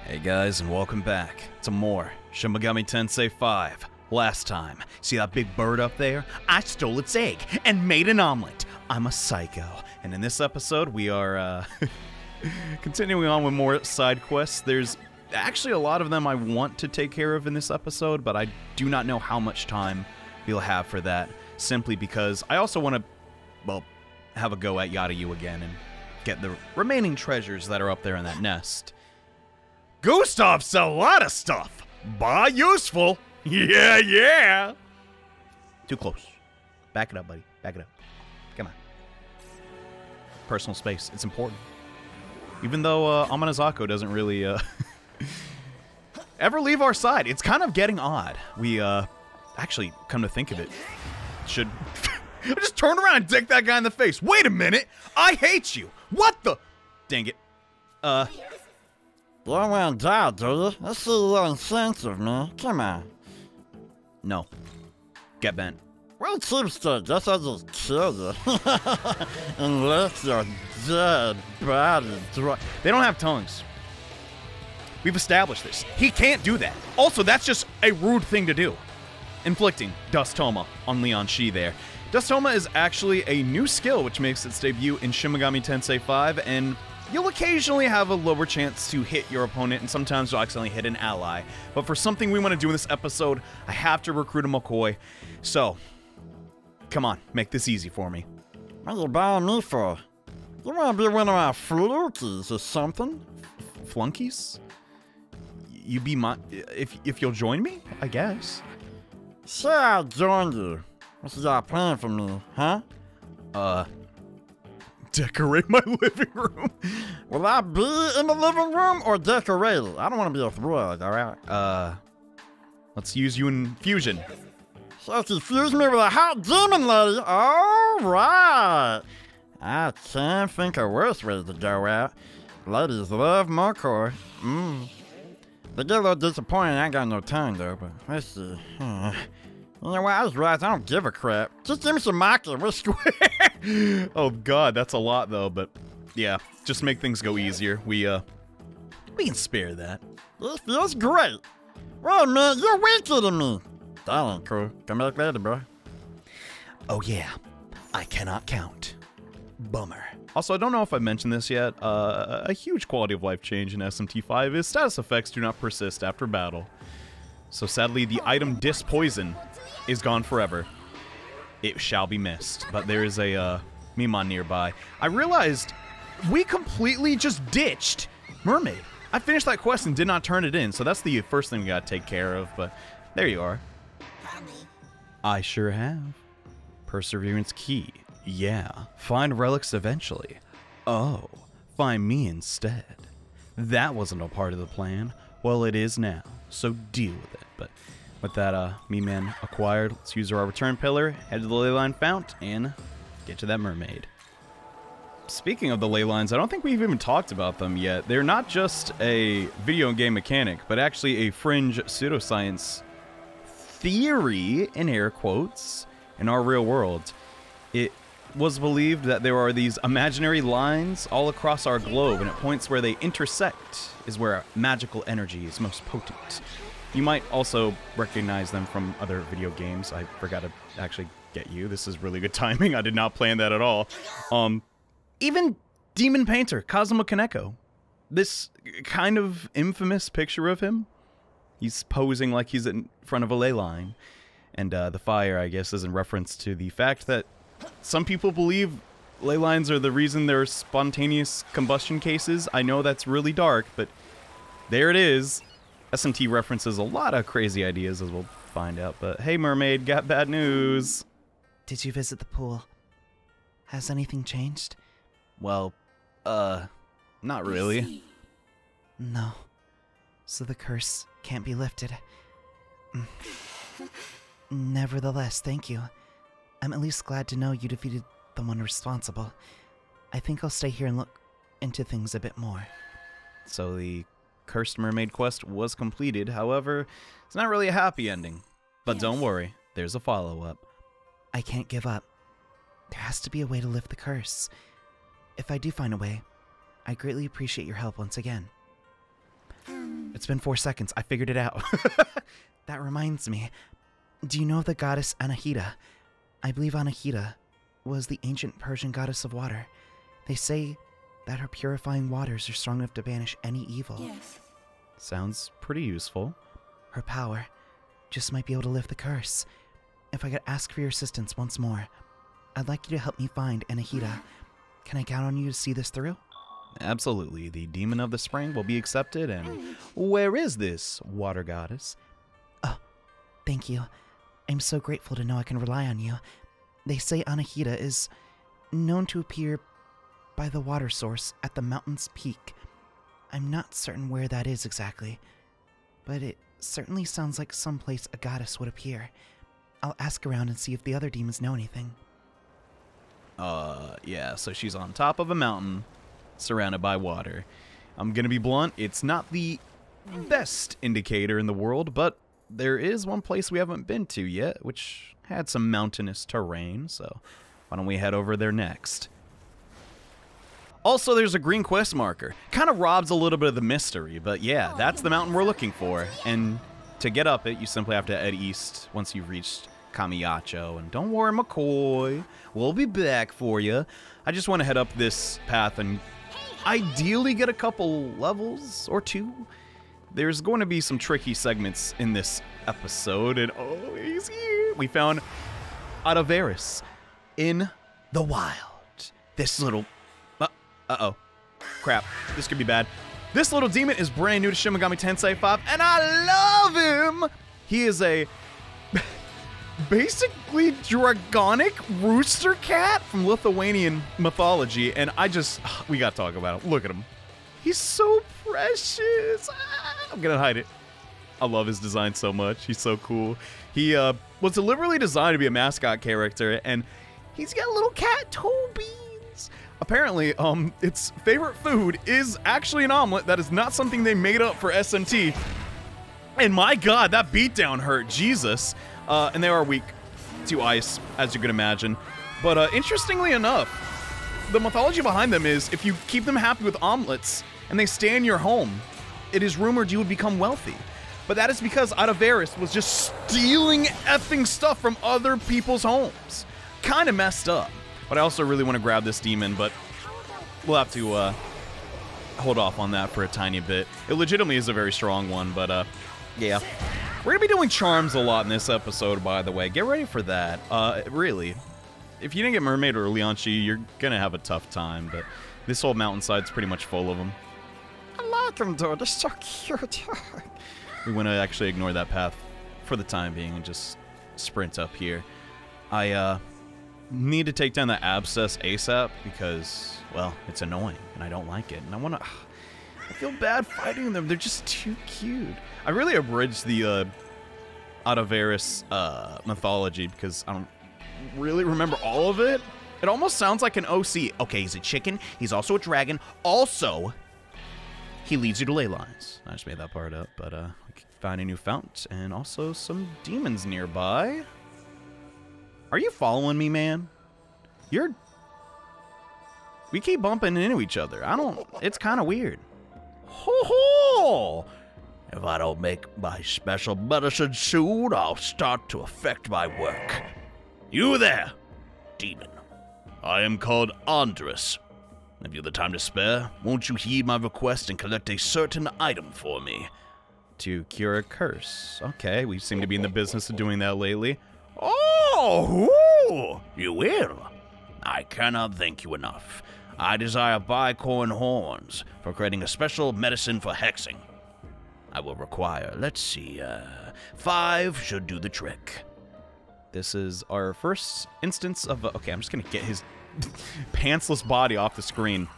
Hey guys, and welcome back to more Shin Megami Tensei 5. Last time, see that big bird up there? I stole its egg and made an omelet. I'm a psycho. And in this episode, we are continuing on with more side quests. There's actually a lot of them I want to take care of in this episode, but I do not know how much time we'll have for that, simply because I also want to, well, have a go at Yadayu again and get the remaining treasures that are up there in that nest. Gustav sell a lot of stuff. Bah, useful. Yeah. Too close. Back it up, buddy. Back it up. Come on. Personal space. It's important. Even though Amanazako doesn't really ever leave our side. It's kind of getting odd. We actually, come to think of it, should just turn around and dick that guy in the face. Wait a minute. I hate you. What the? Dang it. You don't want to die, do you? That's a little insensitive, man. Come on. No. Get bent. Well, cheapskate, guess I just killed you. And left your dead body dry. They don't have tongues. We've established this. He can't do that. Also, that's just a rude thing to do. Inflicting Dust Toma on Leon Shi there. Dust Toma is actually a new skill which makes its debut in Shin Megami Tensei 5, and you'll occasionally have a lower chance to hit your opponent, and sometimes you'll accidentally hit an ally. But for something we want to do in this episode, I have to recruit a McCoy. So, come on, make this easy for me. What are you buying me for? You want to be one of my flukies or something? Flunkies? You be my... If you'll join me, I guess. Sure, I'll join you. What's your plan for me, huh? Decorate my living room. Will I be in the living room or decorated? I don't want to be a thrug, alright? Let's use you in fusion. So confuse me with a hot demon lady. Alright. I can't think of worse ways to go out. Ladies love McCoy. They get a little disappointed I ain't got no tongue though, but let's see. You know what, I was right, I don't give a crap. Just give me some Maki, we're square. Oh god, that's a lot though, but yeah, just make things go easier. We can spare that. This feels great. Wait a minute, you're weaker than me. That ain't cool. Come back later, bro. Oh yeah, I cannot count. Bummer. Also, I don't know if I mentioned this yet, a huge quality of life change in SMT5 is status effects do not persist after battle. So sadly, the item Dis Poison is gone forever. It shall be missed, but there is a Mimon nearby. I realized we completely just ditched Mermaid. I finished that quest and did not turn it in, so that's the first thing we gotta take care of, but there you are. I sure have. Perseverance key. Yeah. Find relics eventually. Oh, find me instead. That wasn't a part of the plan. Well, it is now, so deal with it. But with that Mimon acquired, let's use our return pillar, head to the Leyline Fount, and get to that mermaid. Speaking of the ley lines, I don't think we've even talked about them yet. They're not just a video game mechanic, but actually a fringe pseudoscience theory, in air quotes, in our real world. It was believed that there are these imaginary lines all across our globe, and at points where they intersect is where magical energy is most potent. You might also recognize them from other video games. I forgot to actually get you. This is really good timing. I did not plan that at all. Even Demon Painter, Kazuma Kaneko. This kind of infamous picture of him. He's posing like he's in front of a ley line. And the fire, I guess, is in reference to the fact that some people believe ley lines are the reason there are spontaneous combustion cases. I know that's really dark, but there it is. SMT references a lot of crazy ideas, as we'll find out. But hey, mermaid, got bad news. Did you visit the pool? Has anything changed? Well, not really. No. So the curse can't be lifted. Nevertheless, thank you. I'm at least glad to know you defeated the one responsible. I think I'll stay here and look into things a bit more. So the Cursed Mermaid quest was completed. However, it's not really a happy ending. But don't worry, there's a follow-up. I can't give up. There has to be a way to lift the curse. If I do find a way, I greatly appreciate your help once again. It's been 4 seconds. I figured it out. That reminds me. Do you know the goddess Anahita? I believe Anahita was the ancient Persian goddess of water. They say that her purifying waters are strong enough to banish any evil. Yes. Sounds pretty useful. Her power just might be able to lift the curse. If I could ask for your assistance once more, I'd like you to help me find Anahita. Can I count on you to see this through? Absolutely. The demon of the spring will be accepted. And where is this water goddess? Oh, thank you. I'm so grateful to know I can rely on you. They say Anahita is known to appear by the water source at the mountain's peak. I'm not certain where that is exactly, but it certainly sounds like someplace a goddess would appear. I'll ask around and see if the other demons know anything. Yeah, so she's on top of a mountain, surrounded by water. I'm gonna be blunt, it's not the best indicator in the world, but there is one place we haven't been to yet, which had some mountainous terrain, so why don't we head over there next? Also, there's a green quest marker. Kind of robs a little bit of the mystery, but yeah, that's the mountain we're looking for. And to get up it, you simply have to head east once you've reached Kamiyacho. And don't worry, McCoy, we'll be back for you. I just want to head up this path and ideally get a couple levels or 2. There's going to be some tricky segments in this episode, and oh, he's here. We found Adaveris in the wild. This little... Uh-oh. Crap. This could be bad. This little demon is brand new to Shin Megami Tensei 5, and I love him! He is a... basically dragonic rooster cat from Lithuanian mythology, and we gotta talk about him. Look at him. He's so precious. I'm gonna hide it. I love his design so much. He's so cool. He was deliberately designed to be a mascot character, and he's got a little cat toe beans. Apparently, its favorite food is actually an omelet. That is not something they made up for SMT. And my god, that beatdown hurt. Jesus. And they are weak to ice, as you can imagine. But interestingly enough, the mythology behind them is if you keep them happy with omelets and they stay in your home, it is rumored you would become wealthy. But that is because Adaveris was just stealing effing stuff from other people's homes. Kind of messed up. But I also really want to grab this demon, but we'll have to hold off on that for a tiny bit. It legitimately is a very strong one, but yeah. We're going to be doing charms a lot in this episode, by the way. Get ready for that. Really. If you didn't get Mermaid or Leonchi, you're going to have a tough time, but this whole mountainside's pretty much full of them. I like him, dude. They're so cute. We want to actually ignore that path for the time being and just sprint up here. I need to take down the abscess ASAP because, well, it's annoying and I don't like it. And I feel bad fighting them. They're just too cute. I really abridged the Adaveris mythology because I don't really remember all of it. It almost sounds like an OC. Okay, he's a chicken. He's also a dragon. Also, he leads you to ley lines. I just made that part up, but we can find a new fount and also some demons nearby. Are you following me, man? We keep bumping into each other. It's kind of weird. Ho-ho! If I don't make my special medicine soon, I'll start to affect my work. You there, demon. I am called Andres. Have you the time to spare? Won't you heed my request and collect a certain item for me? To cure a curse. Okay, we seem to be in the business of doing that lately. Oh, you will. I cannot thank you enough. I desire bicorn horns for creating a special medicine for hexing. I will require, let's see, 5 should do the trick. This is our first instance of... okay, I'm just going to get his pantsless body off the screen.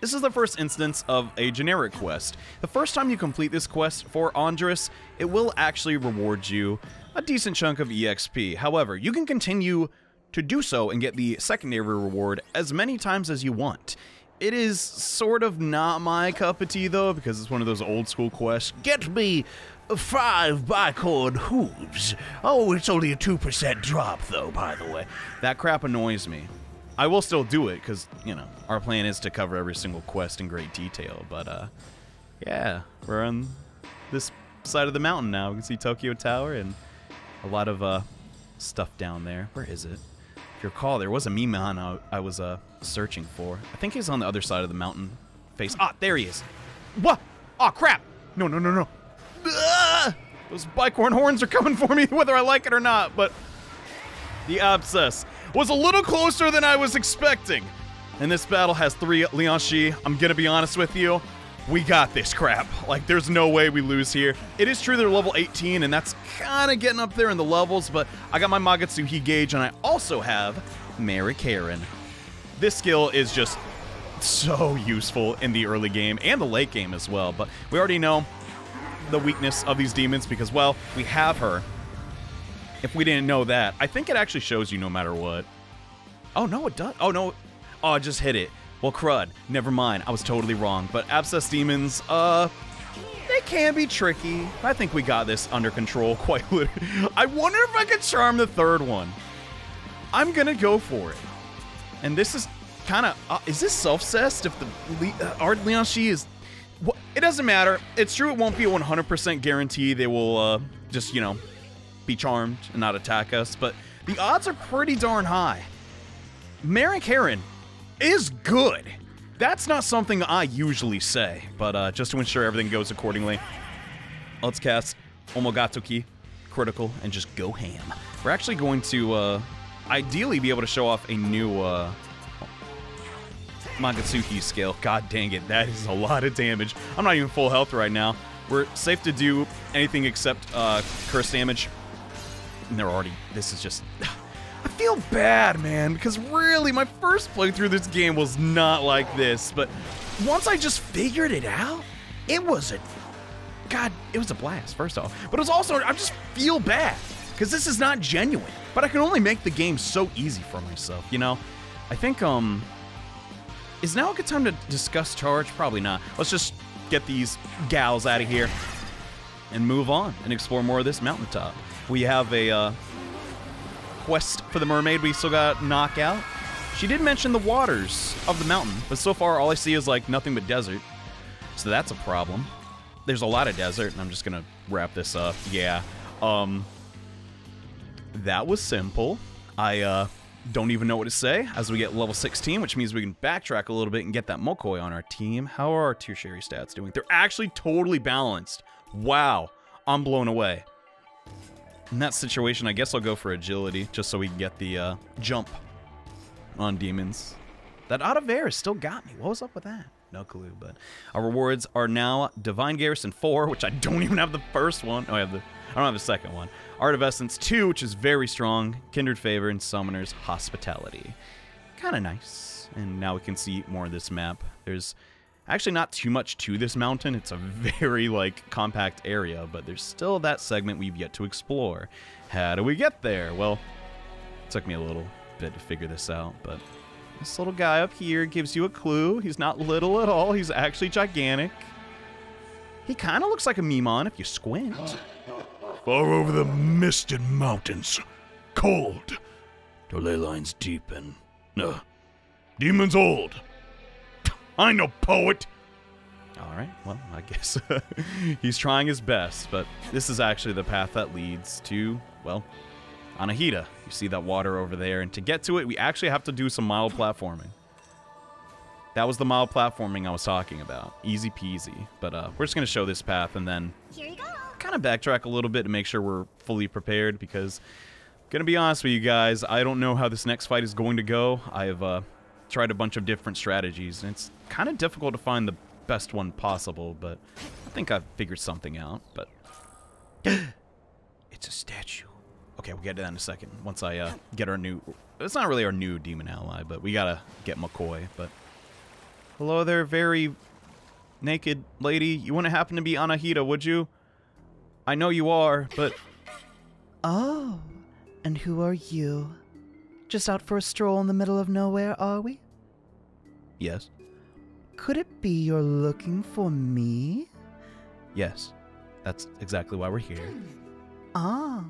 This is the first instance of a generic quest. The first time you complete this quest for Andres, it will actually reward you a decent chunk of EXP. However, you can continue to do so and get the secondary reward as many times as you want. It is sort of not my cup of tea, though, because it's one of those old school quests. Get me 5 bicorn hooves. Oh, it's only a 2% drop, though, by the way. That crap annoys me. I will still do it, because, you know, our plan is to cover every single quest in great detail, but, yeah, we're on this side of the mountain now. We can see Tokyo Tower and a lot of stuff down there. Where is it? If you recall, there was a Mimon I was searching for. I think he's on the other side of the mountain face. Ah, there he is. What? Oh, crap. No, no, no, no. Ah! Those bicorn horns are coming for me, whether I like it or not, but the Abscess was a little closer than I was expecting. And this battle has 3 Lianxi. I'm gonna be honest with you. We got this crap. Like, there's no way we lose here. It is true they're level 18, and that's kind of getting up there in the levels, but I got my Magatsuhi gauge, and I also have Marikarin. This skill is just so useful in the early game and the late game as well, but we already know the weakness of these demons because, well, we have her. If we didn't know that, I think it actually shows you no matter what. Oh, no, it does. Oh, no. Oh, I just hit it. Well, crud. Never mind. I was totally wrong. But Abscess demons, they can be tricky. I think we got this under control quite literally. I wonder if I could charm the third one. I'm gonna go for it. And this is kind of, is this self-cessed if the Ard Lianxi is, well, it doesn't matter. It's true it won't be a 100% guarantee they will just, you know, be charmed and not attack us, but the odds are pretty darn high. Marikarin is good. That's not something I usually say, but just to ensure everything goes accordingly, let's cast Omogatoki, critical, and just go ham. We're actually going to ideally be able to show off a new Magatsuki skill. God dang it, that is a lot of damage. I'm not even full health right now. We're safe to do anything except curse damage. And they're already, this is just, I feel bad, man, because really my first playthrough this game was not like this, but once I just figured it out, it was a blast, first off. But it was also, I just feel bad, because this is not genuine, but I can only make the game so easy for myself, you know? I think, is now a good time to discuss charge? Probably not. Let's just get these gals out of here and move on and explore more of this mountaintop. We have a quest for the mermaid we still got to knock out. She did mention the waters of the mountain, but so far all I see is like nothing but desert. So that's a problem. There's a lot of desert, and I'm just gonna wrap this up. Yeah. That was simple. I don't even know what to say as we get level 16, which means we can backtrack a little bit and get that Mokoi on our team. How are our tertiary stats doing? They're actually totally balanced. Wow. I'm blown away. In that situation, I guess I'll go for agility, just so we can get the jump on demons. That Out of Air still got me. What was up with that? No clue, but our rewards are now Divine Garrison 4, which I don't even have the first one. Oh, I don't have the second one. Art of Essence 2, which is very strong. Kindred Favor and Summoner's Hospitality. Kind of nice. And now we can see more of this map. There's actually not too much to this mountain. It's a very, like, compact area, but there's still that segment we've yet to explore. How do we get there? Well, it took me a little bit to figure this out, but this little guy up here gives you a clue. He's not little at all. He's actually gigantic. He kind of looks like a Mimon if you squint. Far over the misted mountains, cold, the ley lines deep and, demons old. I know, poet. All right, well, I guess he's trying his best, but this is actually the path that leads to, well, Anahita. You see that water over there, and to get to it, we actually have to do some mild platforming. That was the mild platforming I was talking about. Easy peasy. But we're just going to show this path and then kind of backtrack a little bit to make sure we're fully prepared, because I'm going to be honest with you guys, I don't know how this next fight is going to go. I've tried a bunch of different strategies, and it's kind of difficult to find the best one possible, but I think I've figured something out. But it's a statue. Okay, we'll get to that in a second. Once I get our new, it's not really our new demon ally, but we gotta get Mokoi. But hello there, very naked lady. You wouldn't happen to be Anahita, would you? I know you are, but Oh, and who are you? Just out for a stroll in the middle of nowhere, are we? yes, Could it be you're looking for me? yes, that's exactly why we're here. Ah,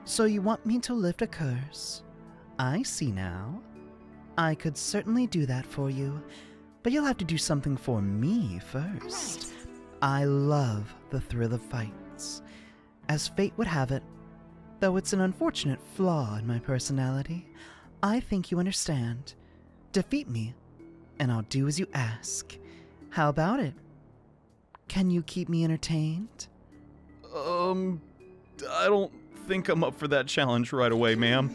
so you want me to lift a curse. I see now. I could certainly do that for you, but you'll have to do something for me first. I love the thrill of fights. As fate would have it, though it's an unfortunate flaw in my personality, I think you understand. Defeat me, and I'll do as you ask. How about it? Can you keep me entertained? I don't think I'm up for that challenge right away, ma'am.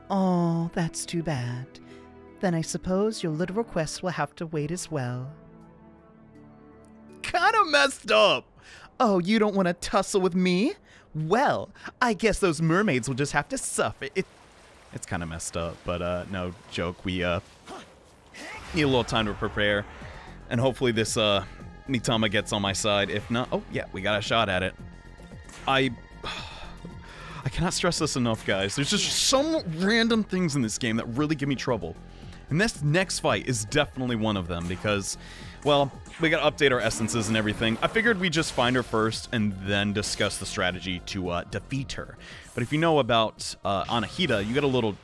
Oh, that's too bad. Then I suppose your little request will have to wait as well. Kinda messed up. Oh, you don't want to tussle with me? Well, I guess those mermaids will just have to suffer. It's kind of messed up, but no joke. We need a little time to prepare, and hopefully this Mitama gets on my side. If not, oh yeah, we got a shot at it. I cannot stress this enough, guys. There's just some random things in this game that really give me trouble. And this next fight is definitely one of them because, well, we gotta update our essences and everything. I figured we'd just find her first and then discuss the strategy to defeat her. But if you know about Anahita, you get a little...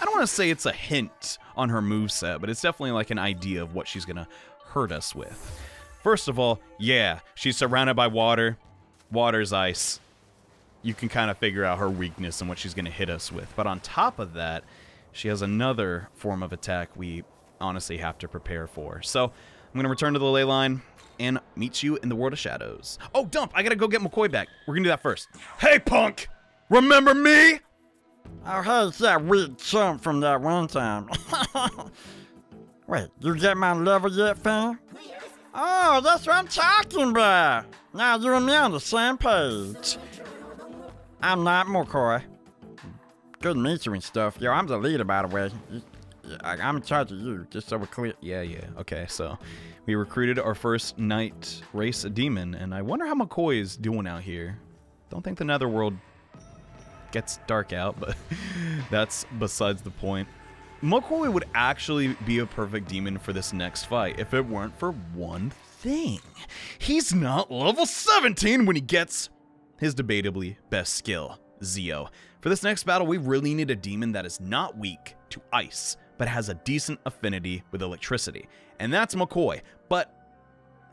I don't want to say it's a hint on her moveset, but it's definitely like an idea of what she's gonna hurt us with. First of all, yeah, she's surrounded by water. Water's ice. You can kind of figure out her weakness and what she's gonna hit us with. But on top of that, she has another form of attack we honestly have to prepare for. So I'm going to return to the ley line and meet you in the World of Shadows. Oh, Dump! I got to go get McCoy back. We're going to do that first. Hey, punk! Remember me? Oh, hey, it's that weak chump from that one time. Wait, you get my level yet, fam? Oh, that's what I'm talking about. Now you and me on the same page. I'm not McCoy. Good to meet you and stuff. Yo, I'm the leader, by the way. I'm in charge of you, just so we're clear. Yeah. Okay, so we recruited our first night race demon, and I wonder how McCoy is doing out here. Don't think the Netherworld gets dark out, but that's besides the point. McCoy would actually be a perfect demon for this next fight if it weren't for one thing. He's not level 17 when he gets his debatably best skill, Zeo. For this next battle, we really need a demon that is not weak to ice, but has a decent affinity with electricity. And that's McCoy. But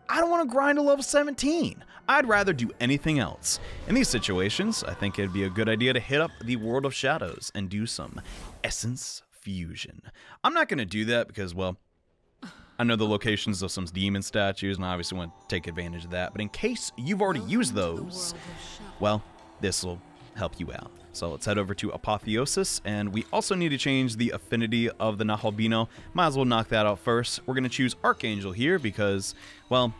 I don't want to grind to level 17. I'd rather do anything else. In these situations, I think it'd be a good idea to hit up the World of Shadows and do some essence fusion. I'm not going to do that because, well, I know the locations of some demon statues, and I obviously want to take advantage of that. But in case you've already used those, well, this will help you out. So let's head over to Apotheosis, and we also need to change the affinity of the Nahalbino. Might as well knock that out first. We're going to choose Archangel here because, well,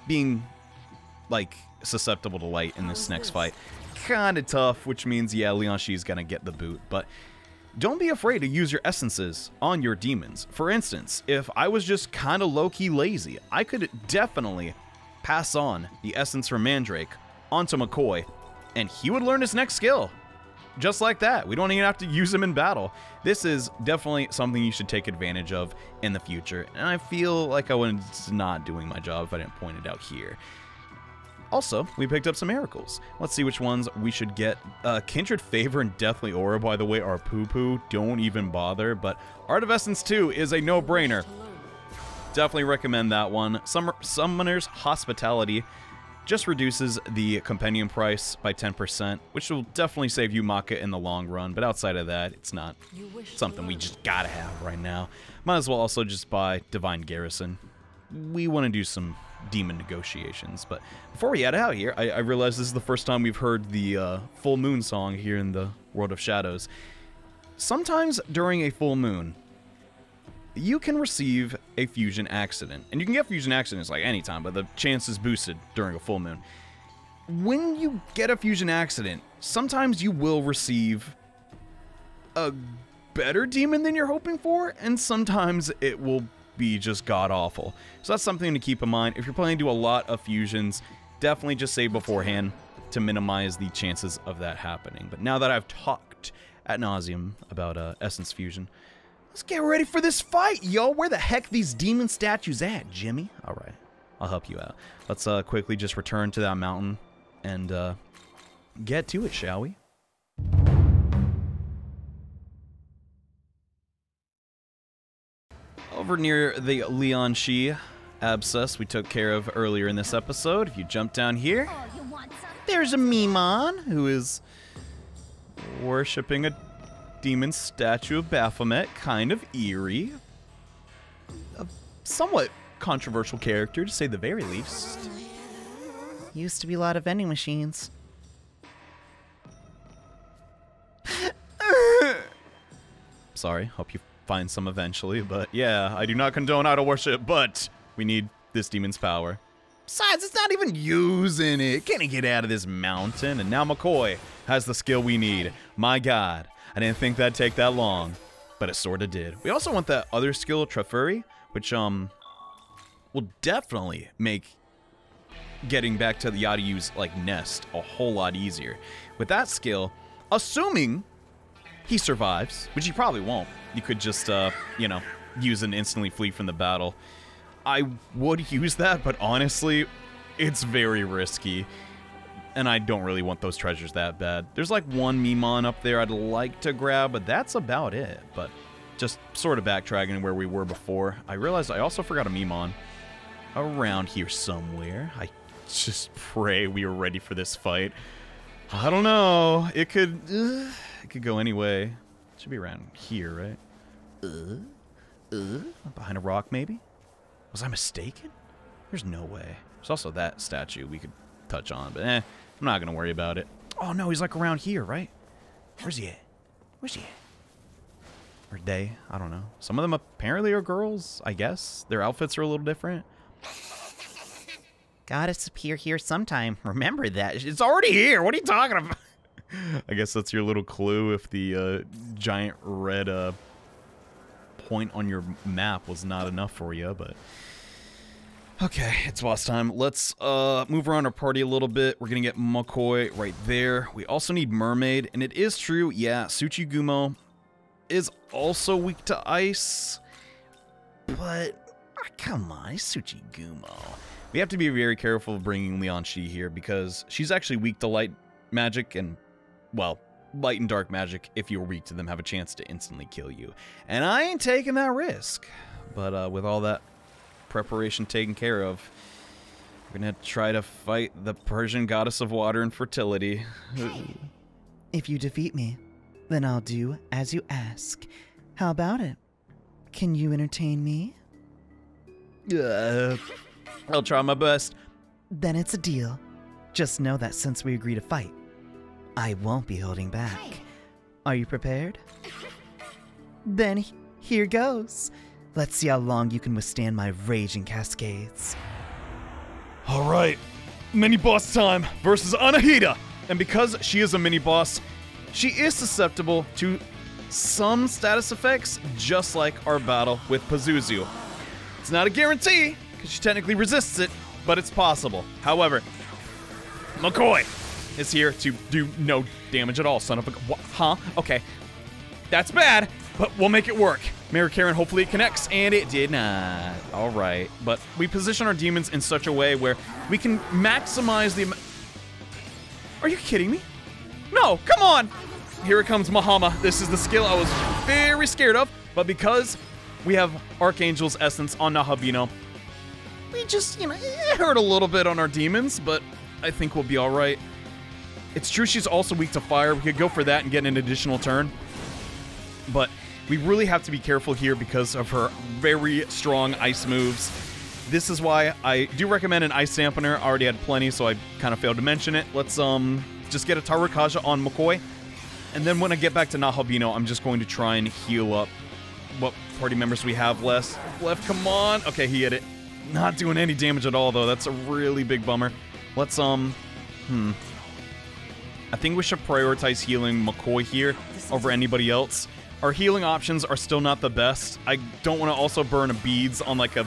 being, like, susceptible to light in this next fight, kind of tough, which means, yeah, Leon Shi's going to get the boot. But don't be afraid to use your essences on your demons. For instance, if I was just kind of low-key lazy, I could definitely pass on the essence from Mandrake onto McCoy, and he would learn his next skill. Just like that. We don't even have to use him in battle. This is definitely something you should take advantage of in the future, and I feel like I was not doing my job if I didn't point it out here. Also, we picked up some miracles. Let's see which ones we should get. Kindred Favor and Deathly Aura, by the way, are poo-poo. Don't even bother, but Art of Essence 2 is a no-brainer. Definitely recommend that one. Summoner's Hospitality just reduces the compendium price by 10%, which will definitely save you Maka in the long run, but outside of that, it's not something we just gotta have right now. Might as well also just buy Divine Garrison. We want to do some demon negotiations, but before we head out here, I realize this is the first time we've heard the full moon song here in the World of Shadows. Sometimes during a full moon, you can receive a fusion accident. And you can get fusion accidents like anytime, but the chance is boosted during a full moon. When you get a fusion accident, sometimes you will receive a better demon than you're hoping for, and sometimes it will be just god-awful. So that's something to keep in mind. If you're planning to do a lot of fusions, definitely just save beforehand to minimize the chances of that happening. But now that I've talked ad nauseum about Essence Fusion, let's get ready for this fight, yo! Where the heck these demon statues at, Jimmy? Alright, I'll help you out. Let's quickly just return to that mountain and get to it, shall we? Over near the Leon Shi, Abscess we took care of earlier in this episode. If you jump down here, Oh, you want some? there's a Mimon who is worshipping a demon statue of Baphomet. Kind of eerie. A somewhat controversial character, to say the very least. Used to be a lot of vending machines. Sorry, hope you find some eventually, but yeah, I do not condone idol worship, but we need this demon's power. Besides, it's not even using it. Can he get out of this mountain? And now McCoy has the skill we need. My god, I didn't think that'd take that long, but it sorta did. We also want that other skill, Trefuri, which will definitely make getting back to the Yadiu's like nest a whole lot easier. With that skill, assuming he survives, which he probably won't. You could just, you know, use and instantly flee from the battle. I would use that, but honestly, it's very risky. And I don't really want those treasures that bad. There's like one Mimon up there I'd like to grab, but that's about it. But just sort of backtracking where we were before, I realized I also forgot a Mimon around here somewhere. I just pray we were ready for this fight. I don't know. It could go anyway. It should be around here, right? Behind a rock, maybe? Was I mistaken? There's no way. There's also that statue we could touch on, but I'm not gonna worry about it. Oh no, he's like around here, right? Where's he at? Where's he at? Or they? I don't know. Some of them apparently are girls, I guess. Their outfits are a little different. Gotta appear here sometime. Remember that. It's already here. What are you talking about? I guess that's your little clue if the giant red point on your map was not enough for you, but... Okay, it's boss time. Let's move around our party a little bit. We're gonna get McCoy right there. We also need Mermaid, and it is true, yeah, Tsuchigumo is also weak to ice, but come on, it's Tsuchigumo. We have to be very careful of bringing Leon Shi here because she's actually weak to light magic and, well, light and dark magic, if you're weak to them, have a chance to instantly kill you. And I ain't taking that risk. But with all that preparation taken care of, we're gonna try to fight the Persian goddess of water and fertility. If you defeat me, then I'll do as you ask. How about it? Can you entertain me? I'll try my best. Then it's a deal. Just know that since we agree to fight, I won't be holding back. Are you prepared? Then here goes. Let's see how long you can withstand my raging cascades. All right, mini boss time versus Anahita. And because she is a mini boss, she is susceptible to some status effects, just like our battle with Pazuzu. It's not a guarantee, because she technically resists it, but it's possible. However, McCoy is here to do no damage at all, son of a... What? Huh? Okay. That's bad, but we'll make it work. Mary Karen, hopefully it connects, and it did not. All right. But we position our demons in such a way where we can maximize the... Are you kidding me? No, come on! Here it comes, Mahama. This is the skill I was very scared of, but because we have Archangel's Essence on Nahabino, we just, you know, it hurt a little bit on our demons, but I think we'll be all right. It's true she's also weak to fire. We could go for that and get an additional turn, but we really have to be careful here because of her very strong ice moves. This is why I do recommend an ice dampener. I already had plenty, so I kind of failed to mention it. Let's just get a Tarukaja on McCoy, and then when I get back to Nahabino, I'm just going to try and heal up what party members we have left. Come on. Okay, he hit it. Not doing any damage at all, though. That's a really big bummer. Let's, I think we should prioritize healing McCoy here over anybody else. Our healing options are still not the best. I don't want to also burn a beads on, like, a...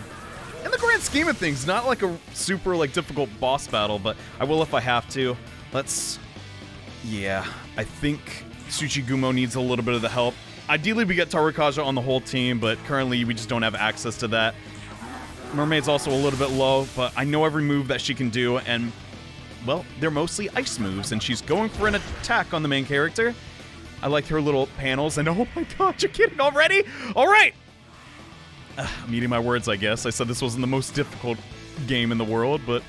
In the grand scheme of things, not like a super, like, difficult boss battle, but I will if I have to. Let's... Yeah, I think Tsuchigumo needs a little bit of the help. Ideally, we get Tarukaja on the whole team, but currently we just don't have access to that. Mermaid's also a little bit low, but I know every move that she can do, and, well, they're mostly ice moves, and she's going for an attack on the main character. I like her little panels, and oh my god, you're kidding already? All right! I'm eating my words, I guess. I said this wasn't the most difficult game in the world, but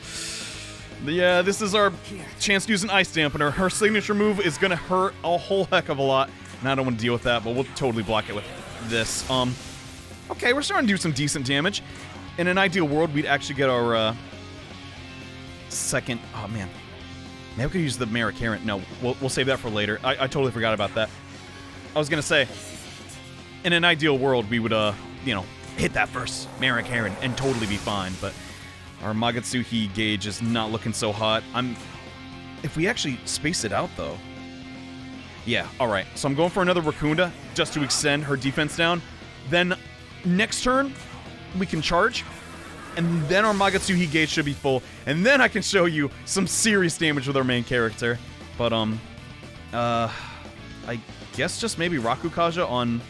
yeah, this is our chance to use an ice dampener. Her signature move is gonna hurt a whole heck of a lot, and I don't want to deal with that, but we'll totally block it with this. Okay, we're starting to do some decent damage. In an ideal world, we'd actually get our second. Oh man, maybe we could use the Marikaran. No, we'll save that for later. I totally forgot about that. I was gonna say, in an ideal world, we would you know, hit that first Marikaran and totally be fine, but our Magatsuhi gauge is not looking so hot. If we actually space it out, though. Yeah, alright. So I'm going for another Rakunda, just to extend her defense down. Then, next turn, we can charge. And then our Magatsuhi gauge should be full. And then I can show you some serious damage with our main character. But, I guess just maybe Rakukaja on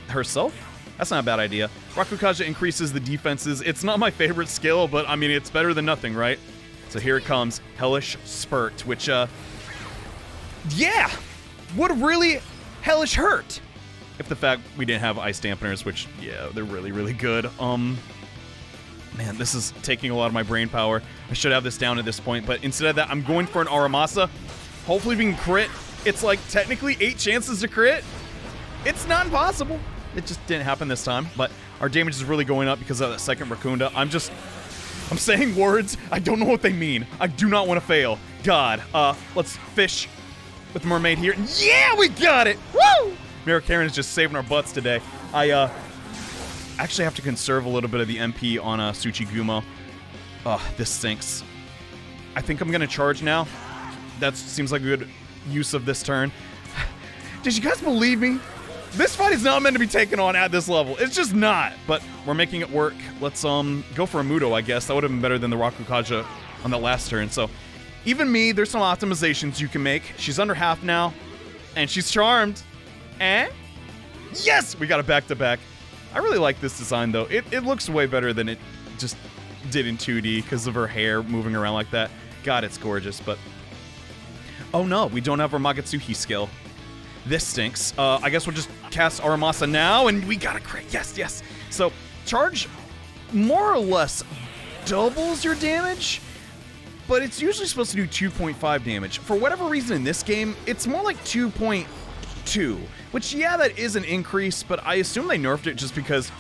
herself? That's not a bad idea. Rakukaja increases the defenses. It's not my favorite skill, but I mean, it's better than nothing, right? So here it comes. Hellish Spurt, which, yeah! Would really hellish hurt! If the fact we didn't have ice dampeners, which, yeah, they're really, really good. Man, this is taking a lot of my brain power. I should have this down at this point, but instead of that, I'm going for an Aramasa. Hopefully we can crit. It's like technically 8 chances to crit. It's not impossible. It just didn't happen this time, but our damage is really going up because of that second Rakunda. I'm saying words. I don't know what they mean. I do not want to fail. God. Let's fish with the mermaid here. Yeah, we got it! Woo! Marikaran is just saving our butts today. I actually have to conserve a little bit of the MP on Tsuchigumo. This stinks. I think I'm gonna charge now. That seems like a good use of this turn. Did you guys believe me? This fight is not meant to be taken on at this level. It's just not. But we're making it work. Let's go for a Muto, I guess. That would have been better than the Rakukaja on that last turn. So even me, there's some optimizations you can make. She's under half now, and she's charmed. And yes, we got a back-to-back. I really like this design, though. It looks way better than it just did in 2D because of her hair moving around like that. God, it's gorgeous, but oh no, we don't have our Magatsuhi skill. This stinks. I guess we'll just cast Aramasa now, and we got a crit. Yes, yes. So, charge more or less doubles your damage, but it's usually supposed to do 2.5 damage. For whatever reason in this game, it's more like 2.2, which, yeah, that is an increase, but I assume they nerfed it just because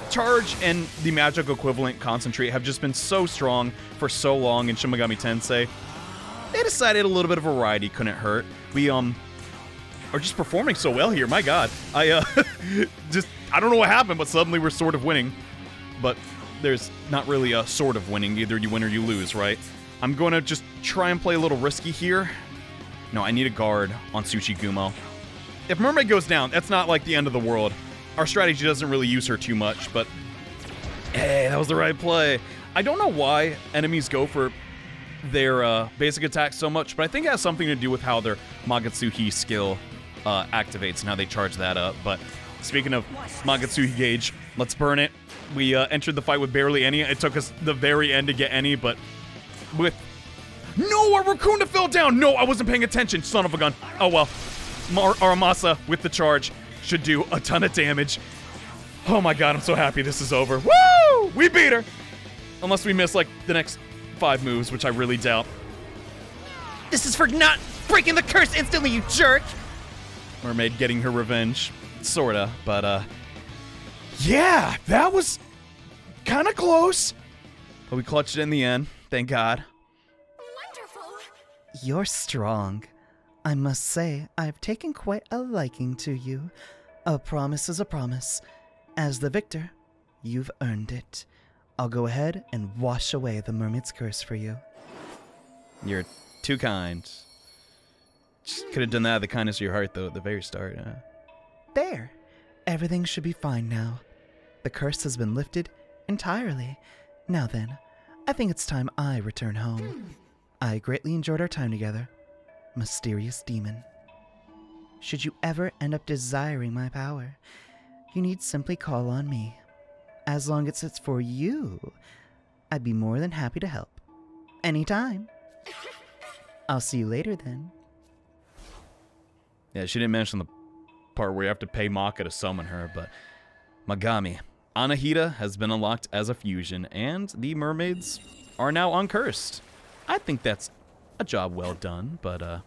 charge and the magic equivalent concentrate have just been so strong for so long in Shin Megami Tensei. They decided a little bit of variety couldn't hurt. We, are just performing so well here, my god. I don't know what happened, but suddenly we're sort of winning. But there's not really a sort of winning. Either you win or you lose, right? I'm going to just try and play a little risky here. No, I need a guard on Tsuchigumo. If Mermaid goes down, that's not like the end of the world. Our strategy doesn't really use her too much, but hey, that was the right play. I don't know why enemies go for their basic attack so much, but I think it has something to do with how their Magatsuhi skill activates and how they charge that up. But speaking of Magatsuhi gauge, let's burn it. We entered the fight with barely any. It took us the very end to get any, but with... No, our Rakunda fell down! No, I wasn't paying attention, son of a gun. Oh well. Aramasa with the charge should do a ton of damage. Oh my god, I'm so happy this is over. Woo! We beat her! Unless we miss, like, the next 5 moves, which I really doubt. This is for not breaking the curse instantly, you jerk! Mermaid getting her revenge. Sorta, but, yeah, that was kind of close. But we clutched it in the end, thank God. Wonderful. You're strong. I must say, I've taken quite a liking to you. A promise is a promise. As the victor, you've earned it. I'll go ahead and wash away the mermaid's curse for you. You're too kind. Just could have done that out of the kindness of your heart, though, at the very start. There. Everything should be fine now. The curse has been lifted entirely. Now then, I think it's time I return home. I greatly enjoyed our time together, mysterious demon. Should you ever end up desiring my power, you need simply call on me. As long as it's for you, I'd be more than happy to help. Anytime. I'll see you later then. Yeah, she didn't mention the part where you have to pay Maka to summon her, but Megami, Anahita has been unlocked as a fusion, and the mermaids are now uncursed. I think that's a job well done, but I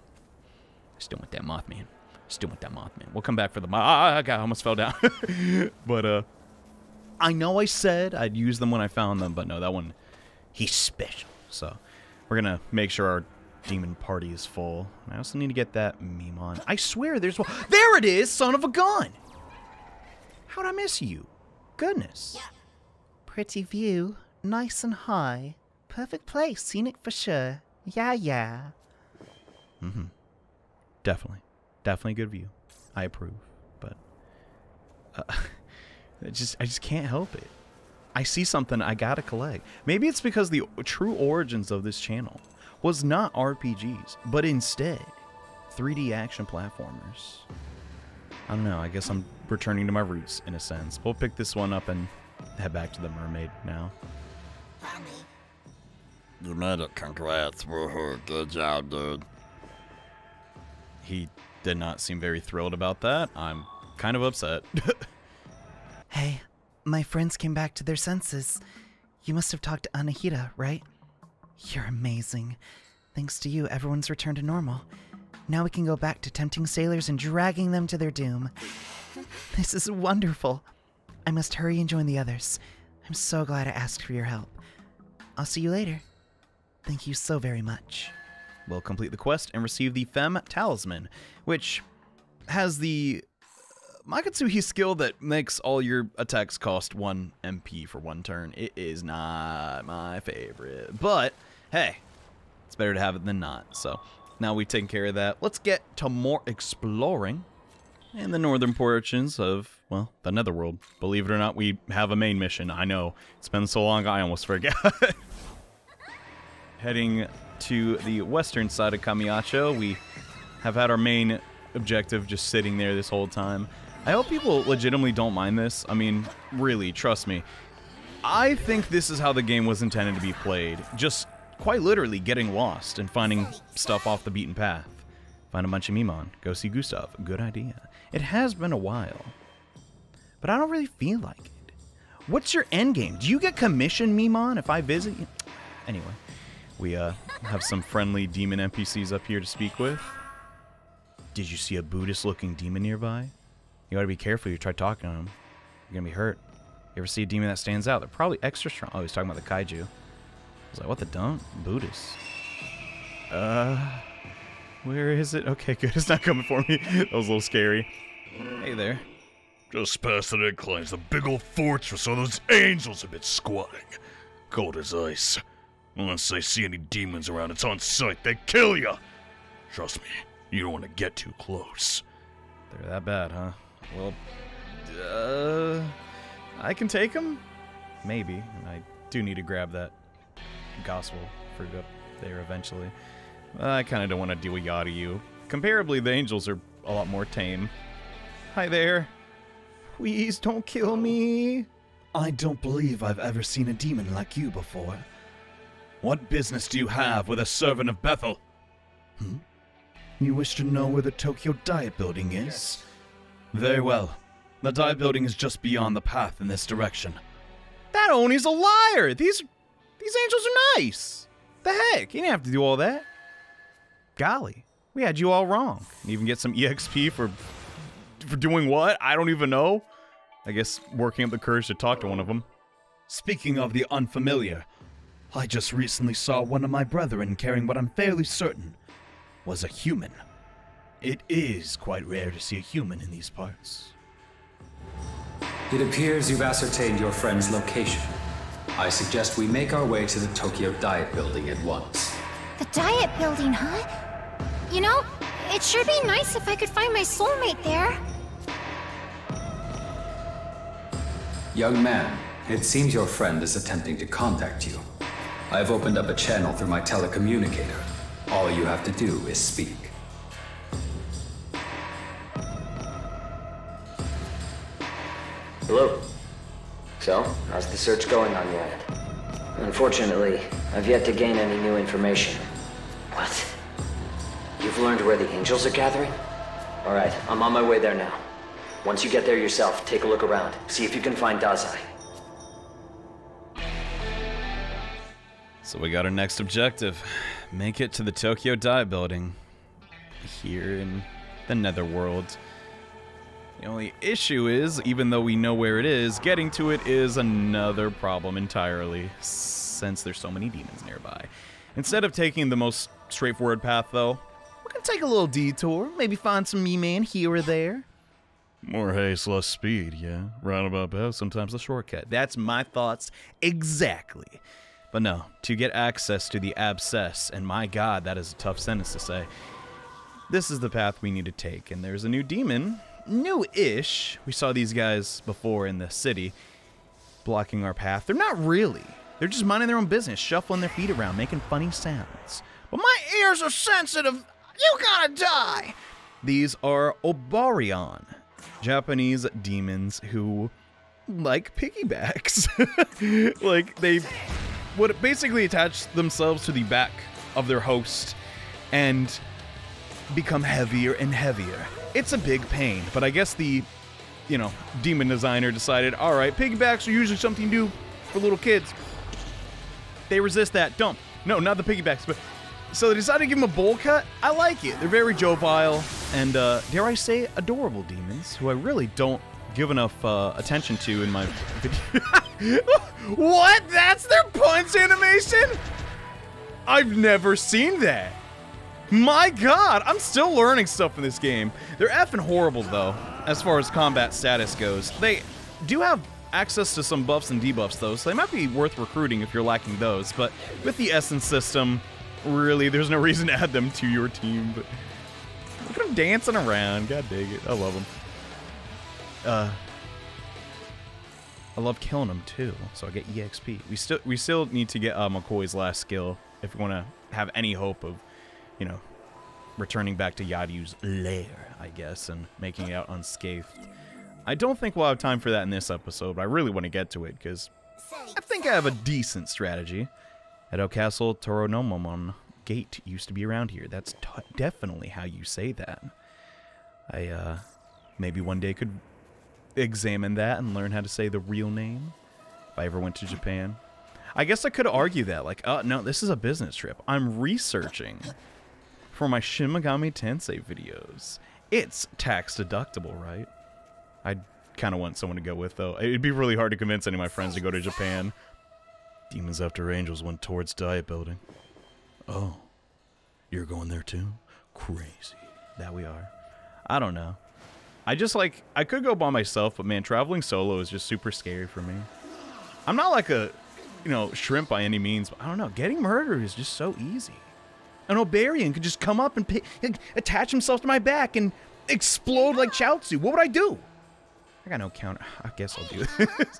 still want that Mothman. We'll come back for the God, I almost fell down. But I know I said I'd use them when I found them, but no, that one, he's special. So we're gonna make sure our demon party is full. I also need to get that meme on. I swear there's one. There it is, son of a gun! How'd I miss you? Goodness. Pretty view, nice and high. Perfect place, scenic for sure. Yeah. Mm-hmm. Definitely good view. I approve, but I just can't help it. I see something I gotta collect. Maybe it's because the true origins of this channel was not RPGs, but instead 3D action platformers. I don't know, I guess I'm returning to my roots in a sense. We'll pick this one up and head back to the mermaid now. You made it, congrats. Woohoo, good job, dude. He did not seem very thrilled about that. I'm kind of upset. Hey, my friends came back to their senses. You must have talked to Anahita, right? You're amazing. Thanks to you, everyone's returned to normal. Now we can go back to tempting sailors and dragging them to their doom. This is wonderful. I must hurry and join the others. I'm so glad I asked for your help. I'll see you later. Thank you so very much. We'll complete the quest and receive the Femme Talisman, which has the Makatsuhi skill that makes all your attacks cost 1 MP for 1 turn. It is not my favorite, but hey, it's better to have it than not. So now we've taken care of that. Let's get to more exploring in the northern portions of, well, the Netherworld. Believe it or not, we have a main mission. I know, it's been so long I almost forgot. Heading to the western side of Kamiacho, we have had our main objective just sitting there this whole time. I hope people legitimately don't mind this. I mean, really, trust me. I think this is how the game was intended to be played. Just quite literally getting lost and finding stuff off the beaten path. Find a bunch of Mimon. Go see Gustav. Good idea. It has been a while, but I don't really feel like it. What's your end game? Do you get commission, Mimon, if I visit you? Anyway, we have some friendly demon NPCs up here to speak with. Did you see a Buddhist-looking demon nearby? You gotta be careful you try talking to him. You're gonna be hurt. You ever see a demon that stands out? They're probably extra strong. Oh, he's talking about the kaiju. I was like, what the dump? Buddhist. Where is it? Okay, good. It's not coming for me. That was a little scary. Hey there. Just past the inclines, the big old fortress where those angels have been squatting. Cold as ice. Unless they see any demons around, it's on sight. They kill ya! Trust me, you don't want to get too close. They're that bad, huh? Well, I can take them? Maybe. And I do need to grab that gospel fruit up there eventually. I kind of don't want to deal with Yadayu. Comparably, the angels are a lot more tame. Hi there. Please don't kill me. I don't believe I've ever seen a demon like you before. What business do you have with a servant of Bethel? You wish to know where the Tokyo Diet Building is? Very well. The Diet Building is just beyond the path in this direction. That Oni's a liar. These angels are nice. The heck? You didn't have to do all that. Golly, we had you all wrong. You even get some EXP for doing what? I don't even know. I guess working up the courage to talk to one of them. Speaking of the unfamiliar, I just recently saw one of my brethren carrying what I'm fairly certain was a human. It is quite rare to see a human in these parts. It appears you've ascertained your friend's location. I suggest we make our way to the Tokyo Diet Building at once. The Diet Building, huh? You know, it sure be nice if I could find my soulmate there. Young man, it seems your friend is attempting to contact you. I've opened up a channel through my telecommunicator. All you have to do is speak. Hello. So, how's the search going on your end? Unfortunately, I've yet to gain any new information. What? You've learned where the angels are gathering? Alright, I'm on my way there now. Once you get there yourself, take a look around. See if you can find Dazai. So we got our next objective. Make it to the Tokyo Dye Building. Here in the Netherworld. The only issue is, even though we know where it is, getting to it is another problem entirely, since there's so many demons nearby. Instead of taking the most straightforward path, though, we're gonna take a little detour, maybe find some me-man here or there. More haste, less speed, yeah. Roundabout path, sometimes a shortcut. That's my thoughts exactly. But no, to get access to the Abscess, and my god, that is a tough sentence to say, this is the path we need to take, and there's a new demon, new-ish. We saw these guys before in the city, blocking our path. They're not really. They're just minding their own business, shuffling their feet around, making funny sounds. But my ears are sensitive. You gotta die. These are Obarion, Japanese demons who like piggybacks. Like, they would basically attach themselves to the back of their host and become heavier and heavier. It's a big pain, but I guess the, demon designer decided, all right, piggybacks are usually something you do for little kids. They resist that. Dump. No, not the piggybacks, but so they decided to give them a bowl cut. I like it. They're very jovial and, dare I say, adorable demons who I really don't give enough attention to in my video. What? That's their punch animation? I've never seen that. My god, I'm still learning stuff in this game. They're effing horrible, though, as far as combat status goes. They do have access to some buffs and debuffs, though, so they might be worth recruiting if you're lacking those. But with the Essence system, really, there's no reason to add them to your team. But look at them dancing around. God dang it. I love them. I love killing them, too, so I get EXP. We still need to get McCoy's last skill if we want to have any hope of, returning back to Yaryu's lair, I guess, and making it out unscathed. I don't think we'll have time for that in this episode, but I really want to get to it, because I think I have a decent strategy. Edo Castle Toronomon Gate used to be around here. That's definitely how you say that. I, maybe one day could examine that and learn how to say the real name, if I ever went to Japan. I guess I could argue that, like, no, this is a business trip. I'm researching for my Shin Megami Tensei videos. It's tax deductible, right? I kind of want someone to go with, though. It'd be really hard to convince any of my friends to go to Japan. Demons After Angels went towards Diet Building. Oh, you're going there too? Crazy. That we are. I don't know. I could go by myself, but man, traveling solo is just super scary for me. I'm not like a, shrimp by any means, but I don't know. Getting murdered is just so easy. An Obarion could just come up and attach himself to my back and explode like Chaozu. What would I do? I got no counter. I guess I'll do this.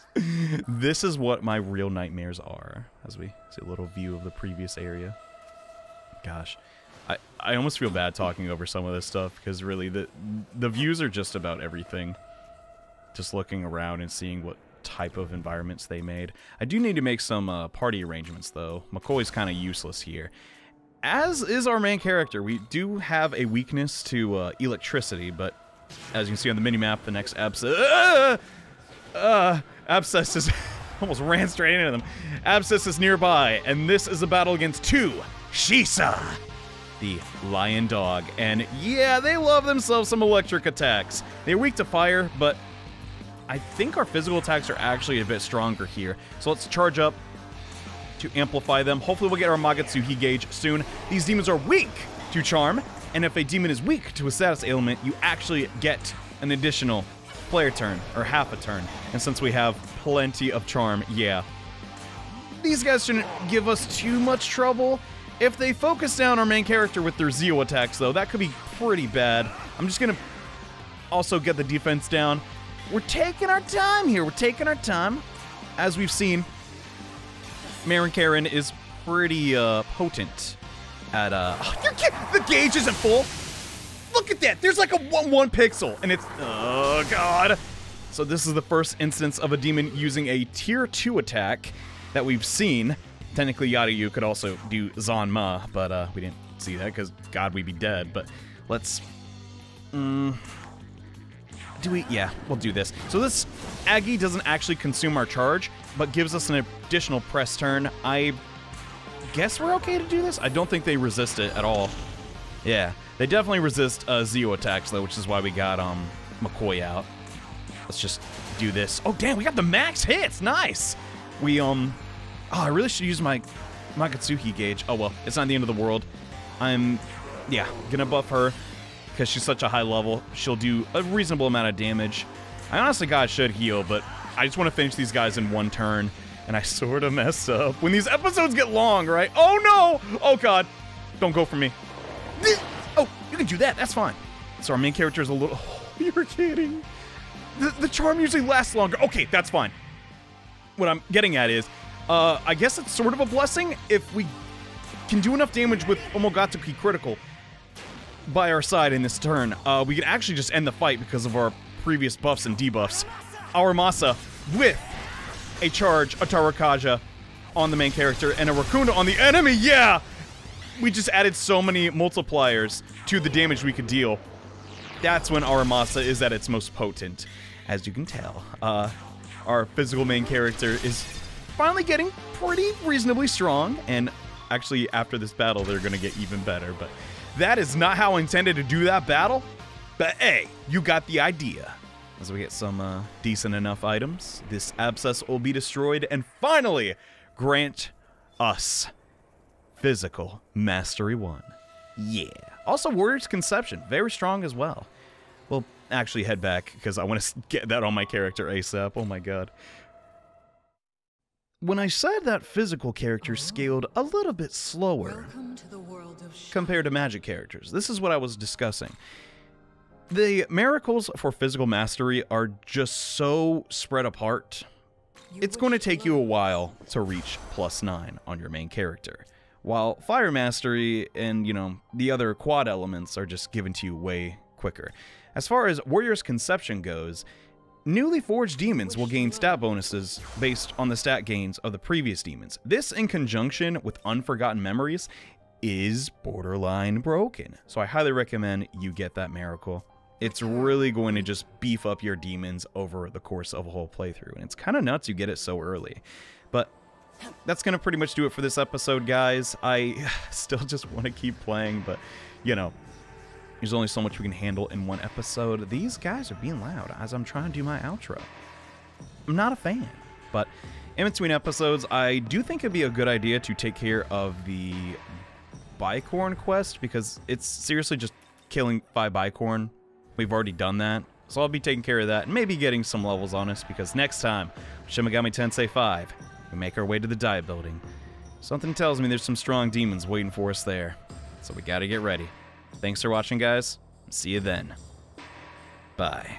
This is what my real nightmares are, as we see a little view of the previous area. Gosh, I almost feel bad talking over some of this stuff, because really the views are just about everything. Just looking around and seeing what type of environments they made. I do need to make some party arrangements, though. McCoy's kind of useless here. As is our main character, we do have a weakness to electricity, but as you can see on the minimap, the next Abscess is almost ran straight into them. Abscess is nearby, and this is a battle against two Shisa, the lion dog. And yeah, they love themselves some electric attacks. They're weak to fire, but I think our physical attacks are actually a bit stronger here. So let's charge up to amplify them. Hopefully we'll get our Magatsuhi gauge soon. These demons are weak to charm, and if a demon is weak to a status ailment, you actually get an additional player turn, or half a turn. And since we have plenty of charm, yeah. These guys shouldn't give us too much trouble. If they focus down our main character with their Zeo attacks, though, that could be pretty bad. I'm just gonna also get the defense down. We're taking our time here. We're taking our time. As we've seen, Marin Karen is pretty potent at the gauge isn't full. Look at that. There's like a 1 pixel, and it's, oh god. So this is the first instance of a demon using a tier 2 attack that we've seen. Technically, Yaryu could also do Zanma, but we didn't see that because, god, we'd be dead. But let's, yeah, we'll do this. So this Aggie doesn't actually consume our charge, but gives us an additional press turn. I guess we're okay to do this. I don't think they resist it at all. Yeah, they definitely resist Zeo attacks, though, which is why we got McCoy out. Let's just do this. Oh, damn, we got the max hits. Nice. We, oh, I really should use my Makatsuki gauge. Oh, well, it's not the end of the world. I'm, yeah, gonna buff her because she's such a high level. She'll do a reasonable amount of damage. I honestly, God, should heal, but I just want to finish these guys in one turn, and I sort of mess up. When these episodes get long, right? Oh, no! Oh, God. Don't go for me. Oh, you can do that. That's fine. So our main character is a little... Oh, you're kidding. The charm usually lasts longer. Okay, that's fine. What I'm getting at is, I guess it's sort of a blessing if we can do enough damage with Omogatsuki critical by our side in this turn. We can actually just end the fight because of our previous buffs and debuffs. Aramasa with a charge, a Tarakaja on the main character, and a Rakunda on the enemy. Yeah! We just added so many multipliers to the damage we could deal. That's when Aramasa is at its most potent, as you can tell. Our physical main character is finally getting pretty reasonably strong, and actually after this battle they're gonna get even better, but that is not how I intended to do that battle. But hey, you got the idea. As we get some decent enough items, this abscess will be destroyed and finally grant us Physical Mastery 1. Yeah. Also, Warrior's Conception, very strong as well. We'll actually head back because I want to get that on my character ASAP. Oh my god. When I said that physical characters scaled a little bit slower compared to magic characters, this is what I was discussing. The miracles for physical mastery are just so spread apart. It's going to take you a while to reach +9 on your main character, while fire mastery and, you know, the other quad elements are just given to you way quicker. As far as Warrior's Conception goes, newly forged demons will gain stat bonuses based on the stat gains of the previous demons. This, in conjunction with Unforgotten Memories, is borderline broken. So I highly recommend you get that miracle. It's really going to just beef up your demons over the course of a whole playthrough, and it's kind of nuts you get it so early. But that's going to pretty much do it for this episode, guys. I still just want to keep playing, but, you know, there's only so much we can handle in one episode. These guys are being loud as I'm trying to do my outro. I'm not a fan, but in between episodes, I do think it'd be a good idea to take care of the Bicorn quest, because it's seriously just killing 5 Bicorn. We've already done that, so I'll be taking care of that and maybe getting some levels on us, because next time, Shin Megami Tensei 5, we make our way to the Diet Building. Something tells me there's some strong demons waiting for us there, so we gotta get ready. Thanks for watching, guys. See you then. Bye.